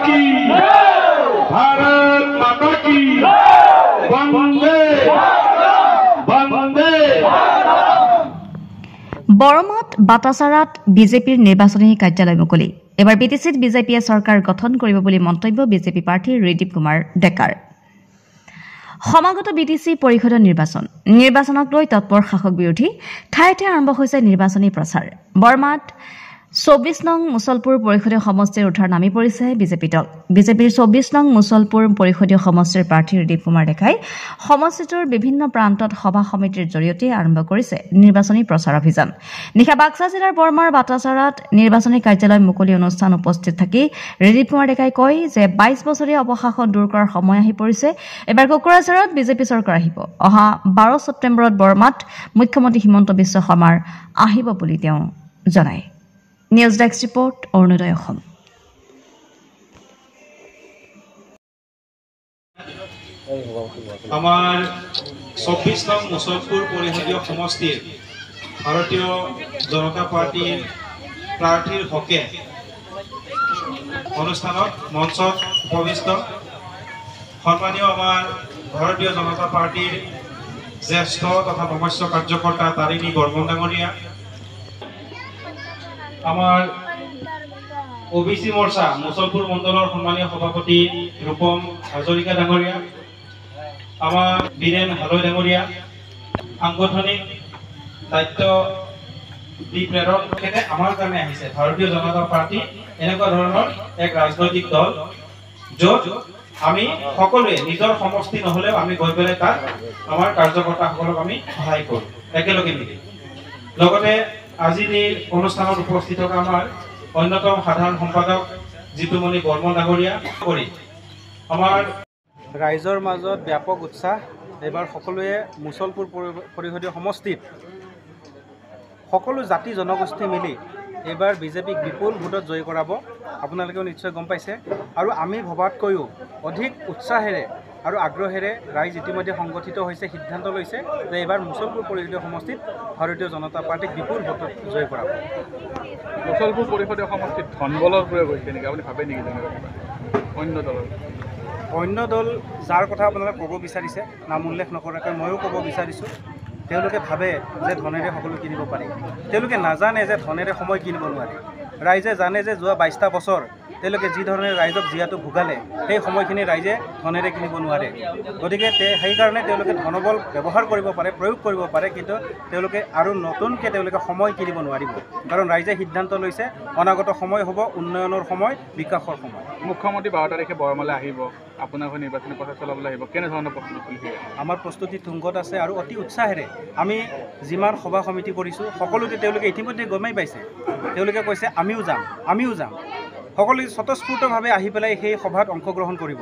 की भारत माता की वंदे वंदे। বৰমাত বাটাচাৰাত বিজেপিৰ নিৰ্বাচনী কাৰ্যালয় মুকলি। এবাৰ বিটিচিত বিজেপিয়ে চৰকাৰ গঠন কৰিব বুলি মন্তব্য বিজেপি প্ৰাৰ্থী ৰিদীপ কুমাৰ ডেকাৰ। সমাগত বিটিচি পৰিষদৰ নিৰ্বাচনক লৈ তৎপৰ শাসক বিৰোধী ঠায়ে ঠায়ে আৰম্ভ হৈছে নিৰ্বাচনী প্ৰচাৰ। বৰমাত ২৪ নং মুছলপুৰ পৰিষদীয় সমষ্টিৰ উদ্ধাৰ নামি পৰিছে বিজেপি দল। বিজেপিৰ ২৪ নং মুছলপুৰ পৰিষদীয় সমষ্টিৰ প্ৰাৰ্থী ৰিদীপ কুমাৰ ডেকাই সমষ্টিটোৰ বিভিন্ন প্ৰান্তত সভা সমিতিৰ জৰিয়তে আৰম্ভ কৰিছে নিৰ্বাচনী প্ৰচাৰ অভিযান। নিশা বাক্সা জিলাৰ বৰমাৰ বাটাচাৰাত নিৰ্বাচনী কাৰ্যালয় মুকলি অনুষ্ঠান উপস্থিত থাকি ৰিদীপ কুমাৰ ডেকাই কয় যে ২২ বছৰীয়া অপশাসন দূৰ কৰাৰ সময় আহি পৰিছে। এবাৰ কোকৰাঝাৰত বিজেপি চৰকাৰ আহিব। অহা ১২ ছেপ্টেম্বৰত বৰমাত মুখ্যমন্ত্ৰী হিমন্ত বিশ্ব শৰ্মাৰ আহিব বুলি তেওঁ জনায়। News desk report Arunodoy Assam. আমাৰ ২৪ নং মুছলপুৰ পৰিষদীয় সমষ্টিৰ ভাৰতীয় জনতা পাৰ্টীৰ প্ৰাৰ্থীৰ হকে অনুষ্ঠানত মঞ্চত উপবিষ্ট সন্মানীয় আমাৰ ভাৰতীয় জনতা পাৰ্টীৰ জ্যেষ্ঠ তথা নমস্য কাৰ্যকৰ্তা তাৰিণী বৰ্মন ডাঙৰীয়া, আমাৰ OBC মৰ্চা মুছলপুৰ মণ্ডলৰ সন্মানীয় সভাপতি ৰূপম হাজৰিকা ডাঙৰীয়া, আমাৰ বীৰেন হালৈ ডাঙৰীয়া, সাংগঠনিক দায়িত্ব দি প্ৰেৰণ তেখেতে আমাৰ কাৰণে আহিছে। ভাৰতীয় জনতা পাৰ্টি এনেকুৱা ধৰণৰ এক ৰাজনৈতিক দল য'ত আমি সকলোৱে নিজৰ সমষ্টি নহ'লেও আমি গৈ পেলাই তাত আমাৰ কাৰ্যকৰ্তাসকলক আমি সহায় কৰোঁ একেলগে মিলি। লগতে আজিৰ এই অনুষ্ঠানত উপস্থিত থকা আমাৰ অন্যতম সাধাৰণ সম্পাদক জিতুমণি বৰ্মন ডাঙৰীয়া কৰি আমাৰ ৰাইজৰ মাজত ব্যাপক উৎসাহ। এইবাৰ সকলোৱে মুছলপুৰ পৰিষদীয় সমষ্টিত সকলো জাতি জনগোষ্ঠী মিলি এইবাৰ বিজেপিক বিপুল ভোটত জয়ী কৰাব। আপোনালোকেও নিশ্চয় গম পাইছে। আৰু আমি ভবাতকৈও অধিক উৎসাহেৰে আৰু আগ্ৰহেৰে ৰাইজ ইতিমধ্যে সংগঠিত হৈছে, সিদ্ধান্ত লৈছে যে এইবাৰ মুছলপুৰ পৰিষদীয় সমষ্টিত ভাৰতীয় জনতা পাৰ্টীক বিপুল ভোটত জয়ী কৰাব। মুছলপুৰ পৰিষদীয় সমষ্টিত ধনবলৰ প্ৰয়োগ হৈছে নেকি আপুনি ভাবে নেকি? অন্য দল যাৰ কথা আপোনালোকে ক'ব বিচাৰিছে, নাম উল্লেখ নকৰাকৈ ময়ো ক'ব বিচাৰিছোঁ। তেওঁলোকে ভাবে যে ধনেৰে সকলো কিনিব পাৰি। তেওঁলোকে নাজানে যে ধনেৰে সময় কিনিব নোৱাৰে। ৰাইজে জানে যে যোৱা ২২টা বছৰ তেওঁলোকে যি ধৰণে ৰাইজক জীয়াটো ভোগালে সেই সময়খিনি ৰাইজে ধনেৰে কিনিব নোৱাৰে। গতিকে সেইকাৰণে তেওঁলোকে ধনবল ব্যৱহাৰ কৰিব পাৰে, প্ৰয়োগ কৰিব পাৰে, কিন্তু তেওঁলোকে আৰু নতুনকৈ তেওঁলোকে সময় কিনিব নোৱাৰিব। কাৰণ ৰাইজে সিদ্ধান্ত লৈছে অনাগত সময় হ'ব উন্নয়নৰ সময়, বিকাশৰ সময়। মুখ্যমন্ত্ৰী ১২ তাৰিখে বৰমালৈ আহিব, আপোনাৰ হৈ নিৰ্বাচনী প্ৰচাৰ চলাবলৈ আহিব। কেনেধৰণৰ প্ৰস্তুতি চলিছে? আমাৰ প্ৰস্তুতি তুংগত আছে আৰু অতি উৎসাহেৰে আমি যিমান সভা সমিতি কৰিছোঁ সকলোতে তেওঁলোকে ইতিমধ্যে গমেই পাইছে। তেওঁলোকে কৈছে আমিও যাম। সকলোৱে স্বতঃস্ফূৰ্তভাৱে আহি পেলাই সেই সভাত অংশগ্ৰহণ কৰিব।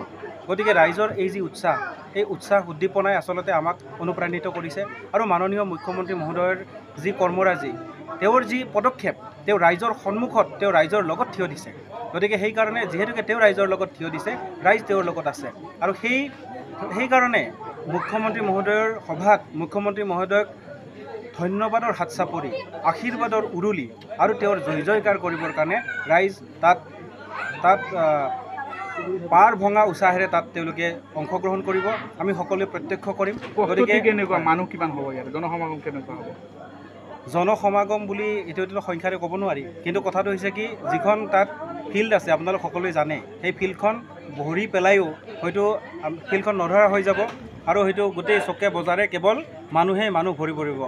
গতিকে ৰাইজৰ এই যি উৎসাহ, এই উৎসাহ উদ্দীপনাই আচলতে আমাক অনুপ্ৰাণিত কৰিছে। আৰু মাননীয় মুখ্যমন্ত্ৰী মহোদয়ৰ যি কৰ্মৰাজি, তেওঁৰ যি পদক্ষেপ, তেওঁ ৰাইজৰ সন্মুখত তেওঁ ৰাইজৰ লগত থিয় দিছে। গতিকে সেইকাৰণে যিহেতুকে তেওঁ ৰাইজৰ লগত থিয় দিছে, ৰাইজ তেওঁৰ লগত আছে। আৰু সেইকাৰণে মুখ্যমন্ত্ৰী মহোদয়ৰ সভাত মুখ্যমন্ত্ৰী মহোদয়ক ধন্যবাদৰ হাত চাপৰি, আশীৰ্বাদৰ উৰুলি আৰু তেওঁৰ জয় জয়কাৰ কৰিবৰ কাৰণে ৰাইজ তাত পাৰ ভঙা উৎসাহেৰে তাত তেওঁলোকে অংশগ্ৰহণ কৰিব। আমি সকলোৱে প্ৰত্যক্ষ কৰিম। গতিকে কেনেকুৱা মানুহ কিমান হ'ব ইয়াত? জনসমাগম কেনেকুৱা হ'ব? জনসমাগম বুলি এইটো সংখ্যাৰে ক'ব নোৱাৰি, কিন্তু কথাটো হৈছে কি, যিখন তাত ফিল্ড আছে আপোনালোক সকলোৱে জানে, সেই ফিল্ডখন ভৰি পেলাইও হয়তো ফিল্ডখন নধৰা হৈ যাব। আৰু হয়তো গোটেই চকে বজাৰে কেৱল মানুহেই মানুহ ভৰি পৰিব,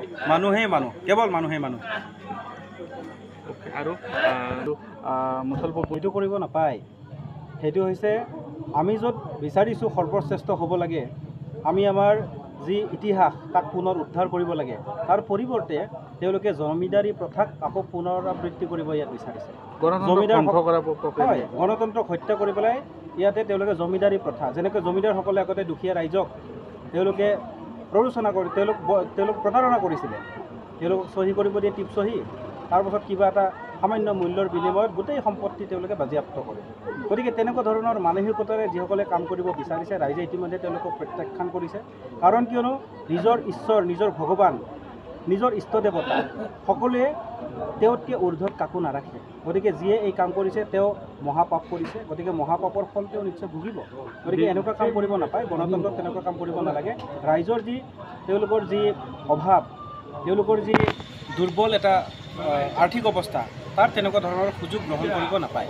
কেৱল মানুহেই মানুহ। আৰু মুছলপুৰ এইটো কৰিব নাপায়। সেইটো হৈছে আমি য'ত বিচাৰিছোঁ সৰ্বশ্ৰেষ্ঠ হ'ব লাগে, আমি আমাৰ যি ইতিহাস তাক পুনৰ উদ্ধাৰ কৰিব লাগে। তাৰ পৰিৱৰ্তে তেওঁলোকে জমিদাৰী প্ৰথাক আকৌ পুনৰাবৃত্তি কৰিব ইয়াত বিচাৰিছে। গণতন্ত্ৰক হত্যা কৰি পেলাই ইয়াতে তেওঁলোকে জমিদাৰী প্ৰথা, যেনেকৈ জমিদাৰসকলে আগতে দুখীয়া ৰাইজক তেওঁলোকে প্ৰৰোচনা কৰি তেওঁলোক প্ৰতাৰণা কৰিছিলে। তেওঁলোকক চহী কৰিব দিয়ে টিপ চহী, তাৰপাছত কিবা এটা সামান্য মূল্যৰ বিনিময়ত গোটেই সম্পত্তি তেওঁলোকে বাজেয়াপ্ত কৰে। গতিকে তেনেকুৱা ধৰণৰ মানসিকতাৰে যিসকলে কাম কৰিব বিচাৰিছে, ৰাইজে ইতিমধ্যে তেওঁলোকক প্ৰত্যাখ্যান কৰিছে। কাৰণ কিয়নো নিজৰ ঈশ্বৰ, নিজৰ ভগৱান, নিজৰ ইষ্ট দেৱতা সকলোৱে তেওঁতকৈ ঊৰ্ধত কাকো নাৰাখে। গতিকে যিয়ে এই কাম কৰিছে তেওঁ মহাপাপ কৰিছে, গতিকে মহাপাপৰ ফল তেওঁ নিশ্চয় ভুগিব। গতিকে এনেকুৱা কাম কৰিব নাপায়, গণতন্ত্ৰত তেনেকুৱা কাম কৰিব নালাগে। ৰাইজৰ যি তেওঁলোকৰ যি অভাৱ, তেওঁলোকৰ যি দুৰ্বল এটা আৰ্থিক অৱস্থা, তাৰ তেনেকুৱা ধৰণৰ সুযোগ গ্ৰহণ কৰিব নাপায়।